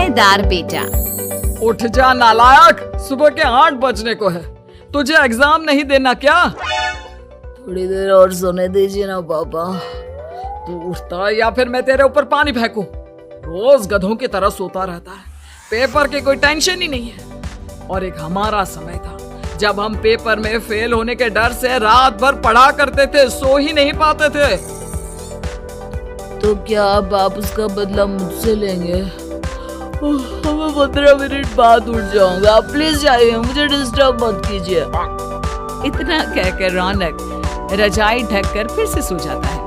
समझदार बेटा। उठ जा नालायक, सुबह के 8 बजने को है। तुझे एग्जाम नहीं देना क्या? थोड़ी देर और सोने दीजिए ना पापा। तू उठता है या फिर मैं तेरे ऊपर पानी फेंकूं? रोज गधों की तरह सोता रहता है। पेपर की कोई टेंशन ही नहीं है। और एक हमारा समय था जब हम पेपर में फेल होने के डर से रात भर पढ़ा करते थे, सो ही नहीं पाते थे। तो क्या अब आप उसका बदला मुझसे लेंगे? मैं 15 मिनट बाद उठ जाऊंगा, आप प्लीज जाइए, मुझे डिस्टर्ब मत कीजिए। इतना कहकर रौनक रजाई ढककर फिर से सो जाता है।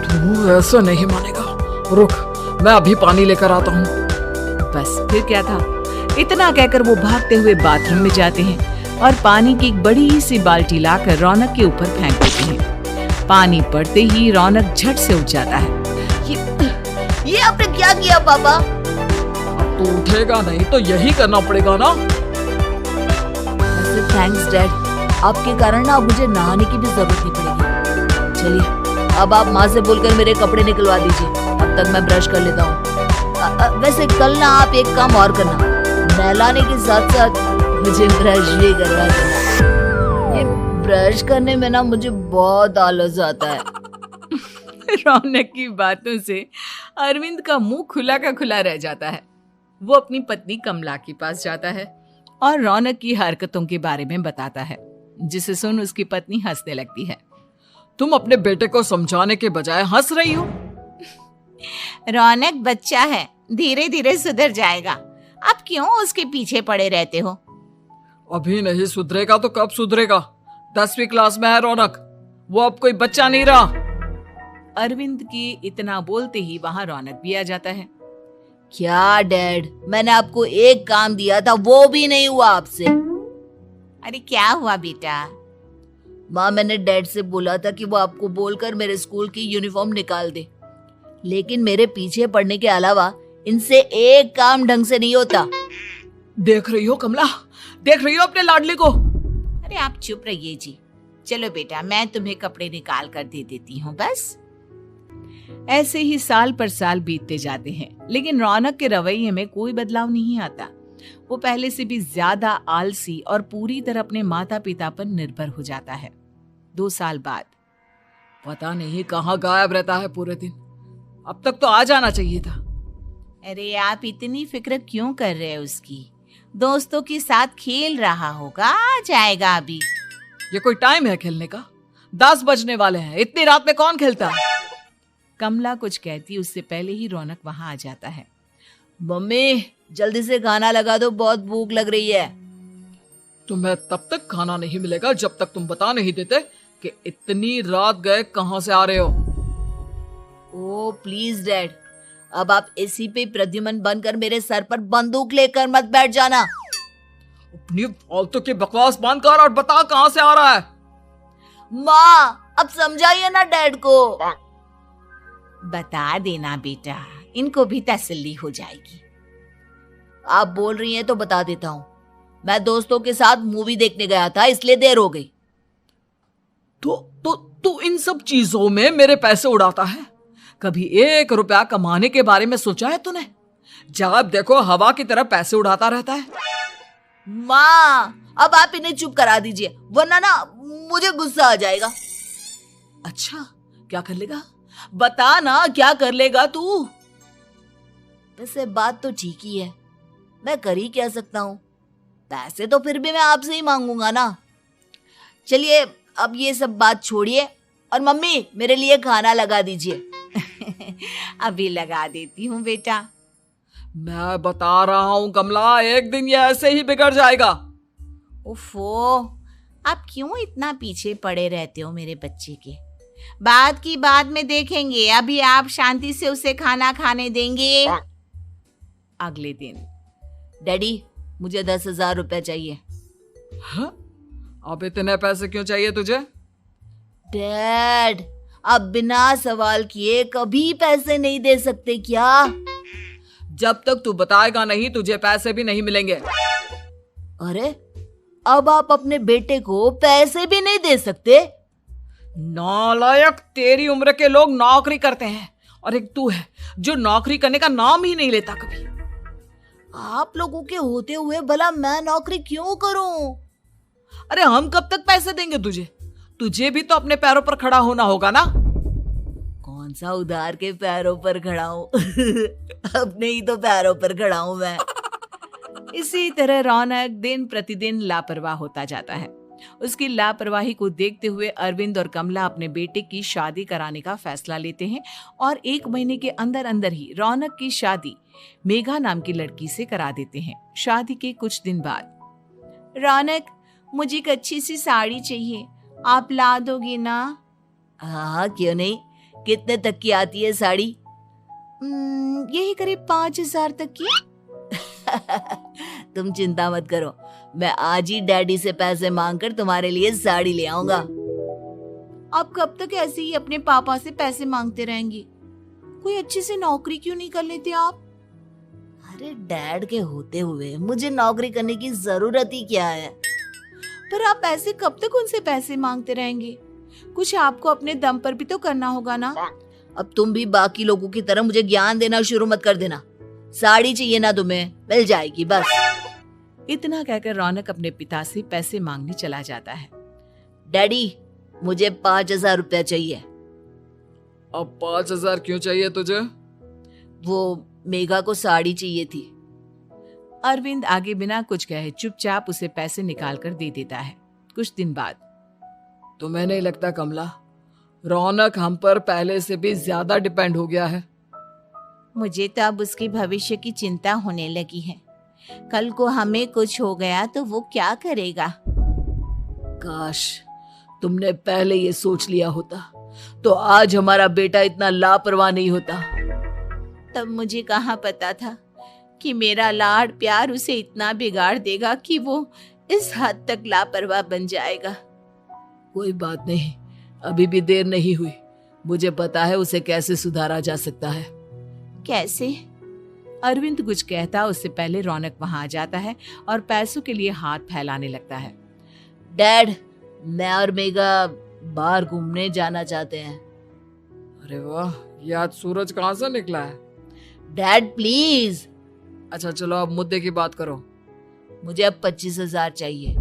तू ऐसा नहीं मानेगा, रुक मैं अभी पानी लेकर आता हूँ। बस फिर क्या था, इतना कहकर वो भागते हुए बाथरूम में जाते हैं और पानी की एक बड़ी सी बाल्टी लाकर रौनक के ऊपर फेंक देते हैं। पानी पड़ते ही रौनक झट से उठ जाता है। ये आपने क्या किया पापा? तू उठेगा नहीं तो यही करना पड़ेगा ना। थैंक्स डैड, आपके कारण ना अब मुझे नहाने की भी जरूरत नहीं पड़ेगी। चलिए अब आप माँ से बोलकर मेरे कपड़े निकलवा दीजिए, अब तक मैं ब्रश कर लेता हूँ। वैसे कल ना आप एक काम और करना, नहलाने के साथ साथ मुझे ब्रश भी करवा देना। ये ब्रश करने में ना मुझे बहुत आलस आता है। रौनक की बातों से अरविंद का मुंह खुला का खुला रह जाता है। वो अपनी पत्नी कमला के पास जाता है और रौनक की हरकतों के बारे में बताता है, जिसे सुन उसकी पत्नी हंसने लगती है। तुम अपने बेटे को समझाने के बजाय हंस रही हो। रौनक बच्चा है, धीरे धीरे सुधर जाएगा, आप क्यों उसके पीछे पड़े रहते हो? अभी नहीं सुधरेगा तो कब सुधरेगा? 10वीं क्लास में है रौनक, वो अब कोई बच्चा नहीं रहा। अरविंद की इतना बोलते ही वहां रौनक भी आ जाता है। क्या डैड, मैंने आपको एक काम दिया था, वो भी नहीं हुआ आपसे। अरे क्या हुआ बेटा? माँ, मैंने डैड से बोला था कि वो आपको बोलकर मेरे स्कूल की यूनिफॉर्म निकाल दे, लेकिन मेरे पीछे पड़ने के अलावा इनसे एक काम ढंग से नहीं होता। देख रही हो कमला, देख रही हो अपने लाडले को? अरे आप चुप रहिए जी। चलो बेटा, मैं तुम्हें कपड़े निकाल कर दे देती हूँ। बस ऐसे ही साल पर साल बीतते जाते हैं, लेकिन रौनक के रवैये में कोई बदलाव नहीं आता। वो पहले से भी ज्यादा आलसी और पूरी तरह अपने माता पिता पर निर्भर हो जाता है। 2 साल बाद पता नहीं कहाँ गायब रहता है पूरे दिन, अब तक तो आ जाना चाहिए था। अरे आप इतनी फिक्र क्यों कर रहे हैं उसकी? दोस्तों के साथ खेल रहा होगा, आ जाएगा अभी। ये कोई टाइम है खेलने का? 10 बजने वाले हैं, इतनी रात में कौन खेलता है? कमला कुछ कहती उससे पहले ही रौनक वहां आ जाता है। मम्मी जल्दी से खाना लगा दो, बहुत भूख लग रही है। तुम्हें तब तक खाना नहीं मिलेगा जब तक तुम बता नहीं देते कि इतनी रात गए कहां से आ रहे हो। ओ प्लीज डैड, अब आप एसी पे प्रद्युमन बनकर मेरे सर पर बंदूक लेकर मत बैठ जाना। अपनी फालतू की बकवास बंद कर और बता कहां से आ रहा है। माँ अब समझाइए ना डैड को। बता देना बेटा, इनको भी तसल्ली हो जाएगी। आप बोल रही हैं तो बता देता हूँ, मैं दोस्तों के साथ मूवी देखने गया था, इसलिए देर हो गई। तो इन सब चीजों में मेरे पैसे उड़ाता है? कभी 1 रुपया कमाने के बारे में सोचा है तूने? जब देखो हवा की तरह पैसे उड़ाता रहता है। माँ अब आप इन्हें चुप करा दीजिए, वरना ना मुझे गुस्सा आ जाएगा। अच्छा क्या कर लेगा? बता ना, क्या कर लेगा तू? वैसे बात तो ठीक ही है, मैं कर ही क्या सकता हूँ, पैसे तो फिर भी मैं आपसे ही मांगूंगा ना। चलिए अब ये सब बात छोड़िए और मम्मी मेरे लिए खाना लगा दीजिए। अभी लगा देती हूँ बेटा। मैं बता रहा हूँ कमला, एक दिन ये ऐसे ही बिगड़ जाएगा। ओफो, आप क्यों इतना पीछे पड़े रहते हो मेरे बच्चे के? बात की बाद में देखेंगे, अभी आप शांति से उसे खाना खाने देंगे। अगले दिन, डैडी मुझे 10,000 रुपए चाहिए। हाँ? अब इतने पैसे क्यों चाहिए तुझे? डैड आप बिना सवाल किए कभी पैसे नहीं दे सकते क्या? जब तक तू बताएगा नहीं तुझे पैसे भी नहीं मिलेंगे। अरे अब आप अपने बेटे को पैसे भी नहीं दे सकते? नालायक, तेरी उम्र के लोग नौकरी करते हैं और एक तू है जो नौकरी करने का नाम ही नहीं लेता कभी। आप लोगों के होते हुए भला मैं नौकरी क्यों करूं? अरे हम कब तक पैसे देंगे तुझे? तुझे भी तो अपने पैरों पर खड़ा होना होगा ना। कौन सा उधार के पैरों पर खड़ा हूं? अपने ही तो पैरों पर खड़ा हूं मैं। इसी तरह रौनक दिन प्रतिदिन लापरवाह होता जाता है। उसकी लापरवाही को देखते हुए अरविंद और कमला अपने बेटे की शादी कराने का फैसला लेते हैं और 1 महीने के अंदर अंदर ही रौनक की शादी मेघा नाम की लड़की से करा देते हैं। शादी के कुछ दिन बाद, रौनक, मुझे एक अच्छी सी साड़ी चाहिए, आप ला दोगे ना? हाँ, क्यों नहीं। कितने तक की आती है साड़ी? यही करीब 5,000 तक की। तुम चिंता मत करो, मैं आज ही डैडी से पैसे मांगकर तुम्हारे लिए साड़ी ले आऊंगा। आप कब तक ऐसे ही अपने पापा से पैसे मांगते रहेंगी? कोई अच्छी सी नौकरी क्यों नहीं कर लेते आप? अरे डैड के होते हुए मुझे नौकरी करने की जरूरत ही क्या है? पर आप ऐसे कब तक उनसे पैसे मांगते रहेंगे? कुछ आपको अपने दम पर भी तो करना होगा ना। अब तुम भी बाकी लोगों की तरह मुझे ज्ञान देना शुरू मत कर देना। साड़ी चाहिए ना तुम्हें, मिल जाएगी बस। इतना कहकर रौनक अपने पिता से पैसे मांगने चला जाता है। डैडी, मुझे 5,000 रुपया चाहिए। अब 5,000 क्यों चाहिए तुझे? वो मेघा को साड़ी चाहिए थी। अरविंद आगे बिना कुछ कहे चुपचाप उसे पैसे निकाल कर दे देता है। कुछ दिन बाद, तुम्हें नहीं लगता कमला, रौनक हम पर पहले से भी ज्यादा डिपेंड हो गया है? मुझे तो अब उसके भविष्य की चिंता होने लगी है। कल को हमें कुछ हो गया तो वो क्या करेगा? काश तुमने पहले ये सोच लिया होता तो आज हमारा बेटा इतना लापरवाह नहीं होता। तब मुझे कहाँ पता था कि मेरा लाड प्यार उसे इतना बिगाड़ देगा कि वो इस हद तक लापरवाह बन जाएगा। कोई बात नहीं, अभी भी देर नहीं हुई। मुझे पता है उसे कैसे सुधारा जा सकता है। कैसे? अरविंद कुछ कहता उससे पहले रौनक वहां आ जाता है और पैसों के लिए हाथ फैलाने लगता है। डैड, मैं और मेघा बाहर घूमने जाना चाहते हैं। अरे वाह, ये आज सूरज कहाँ से निकला है? Dad please. अच्छा चलो अब मुद्दे की बात करो। मुझे अब 25,000 चाहिए।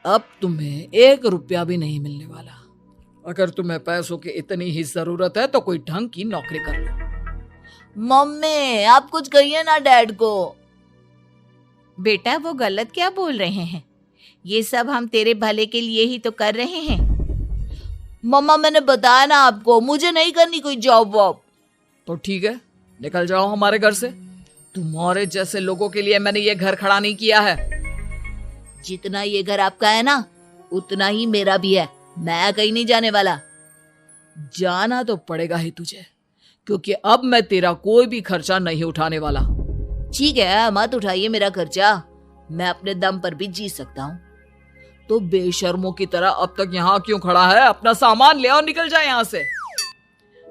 अब तुम्हें 1 रुपया भी नहीं मिलने वाला। अगर तुम्हें पैसों की इतनी ही जरूरत है तो कोई ढंग की नौकरी कर लो। मम्मी, आप कुछ कहिए ना डैड को। बेटा, वो गलत क्या बोल रहे हैं? ये सब हम तेरे भले के लिए ही तो कर रहे हैं। मम्मा, मैंने बताया ना आपको, मुझे नहीं करनी कोई जॉब वॉब। तो ठीक है, निकल जाओ हमारे घर से। तुम्हारे जैसे लोगों के लिए मैंने ये घर खड़ा नहीं किया है। जितना ये घर आपका है ना, उतना ही मेरा भी है। मैं कहीं नहीं जाने वाला। जाना तो पड़ेगा ही तुझे, क्योंकि अब मैं तेरा कोई भी खर्चा नहीं उठाने वाला। ठीक है, मत उठाइए मेरा खर्चा, मैं अपने दम पर भी जी सकता हूँ। तो बेशर्मों की तरह अब तक यहाँ क्यों खड़ा है? अपना सामान ले और निकल जाए यहाँ से।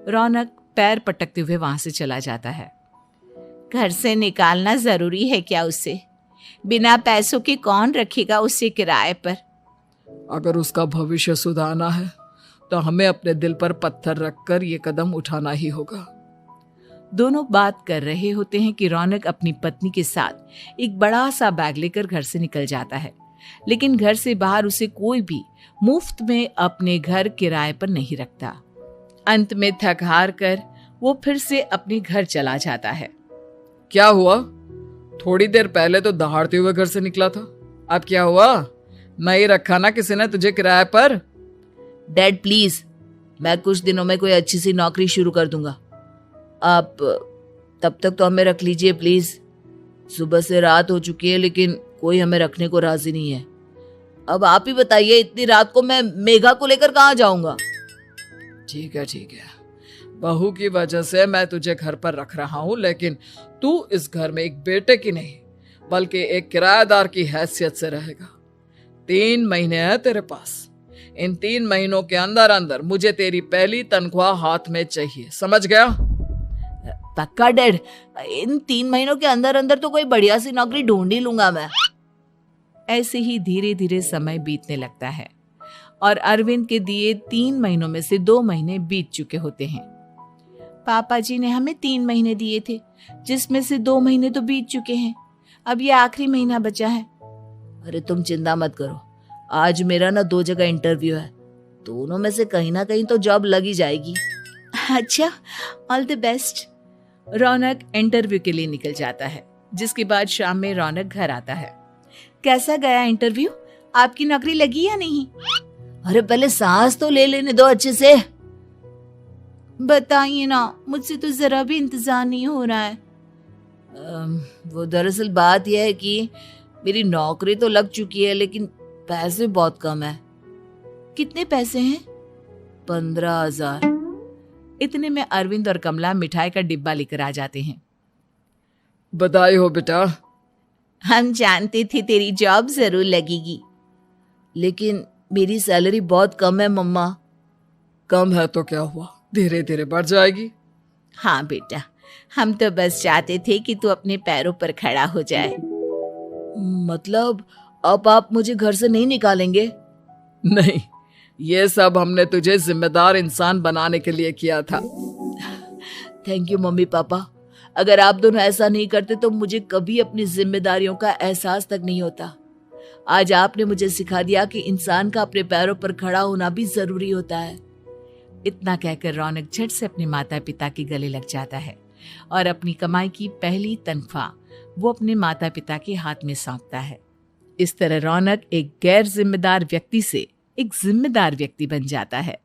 रौनक पैर पटकते हुए वहां से चला जाता है। घर से निकालना जरूरी है क्या उसे? बिना पैसों के कौन रखेगा उसे किराए पर? अगर उसका भविष्य सुधारना है तो हमें अपने दिल पर पत्थर रखकर ये कदम उठाना ही होगा। दोनों बात कर रहे होते हैं कि रौनक अपनी पत्नी के साथ एक बड़ा सा बैग लेकर घर से निकल जाता है, लेकिन घर से बाहर उसे कोई भी मुफ्त में अपने घर किराए पर नहीं रखता। अंत में थक हार कर वो फिर से अपने घर चला जाता है। क्या हुआ? थोड़ी देर पहले तो दहाड़ते हुए घर से निकला था, अब क्या हुआ? नहीं रखा ना किसी ने तुझे किराए पर? डैड प्लीज, मैं कुछ दिनों में कोई अच्छी सी नौकरी शुरू कर दूंगा। आप तब तक तो हमें रख लीजिए प्लीज। सुबह से रात हो चुकी है लेकिन कोई हमें रखने को राजी नहीं है। अब आप ही बताइए, इतनी रात को मैं मेघा को लेकर कहाँ जाऊंगा? ठीक है, बहू की वजह से मैं तुझे घर पर रख रहा हूँ, लेकिन तू इस घर में एक बेटे की नहीं बल्कि एक किराएदार की हैसियत से रहेगा। 3 महीने है तेरे पास। इन 3 महीनों के अंदर अंदर मुझे तेरी पहली तनख्वाह हाथ में चाहिए, समझ गया? पक्का डैड, इन 3 महीनों के अंदर अंदर तो कोई बढ़िया सी नौकरी ढूंढ ही लूंगा मैं। ऐसे ही धीरे धीरे समय बीतने लगता है और अरविंद के दिए 3 महीनों में से 2 महीने बीत चुके होते हैं। पापा जी ने हमें 3 महीने दिए थे, जिसमें से 2 महीने तो बीत चुके हैं। अब ये आखिरी महीना बचा है। अरे तुम चिंता मत करो, आज मेरा ना 2 जगह इंटरव्यू है, दोनों में से कहीं ना कहीं तो जॉब लगी जाएगी। अच्छा, all the best. Raunak interview के लिए निकल जाता है, जिसके बाद शाम में रौनक घर आता है। कैसा गया इंटरव्यू? आपकी नौकरी लगी या नहीं? अरे पहले सांस तो ले लेने दो अच्छे से। बताइए ना, मुझसे तो जरा भी इंतजार नहीं हो रहा है। वो दरअसल बात यह है कि मेरी नौकरी तो लग चुकी है, लेकिन पैसे बहुत कम है। कितने पैसे हैं? 15,000। इतने में अरविंद और कमला मिठाई का डिब्बा लेकर आ जाते हैं। बधाई हो बेटा। हम जानते थे तेरी जॉब जरूर लगेगी। लेकिन मेरी सैलरी बहुत कम है मम्मा। कम है तो क्या हुआ, धीरे धीरे बढ़ जाएगी। हाँ बेटा, हम तो बस चाहते थे कि तू अपने पैरों पर खड़ा हो जाए। मतलब अब आप मुझे घर से नहीं निकालेंगे? नहीं, ये सब हमने तुझे जिम्मेदार इंसान बनाने के लिए किया था। Thank you mummy papa. अगर आप दोनों ऐसा नहीं करते तो मुझे कभी अपनी जिम्मेदारियों का एहसास तक नहीं होता। आज आपने मुझे सिखा दिया कि इंसान का अपने पैरों पर खड़ा होना भी जरूरी होता है। इतना कहकर रौनक झट से अपने माता पिता के गले लग जाता है और अपनी कमाई की पहली तनख्वाह वो अपने माता पिता के हाथ में सौंपता है। इस तरह रौनक एक गैर जिम्मेदार व्यक्ति से एक जिम्मेदार व्यक्ति बन जाता है।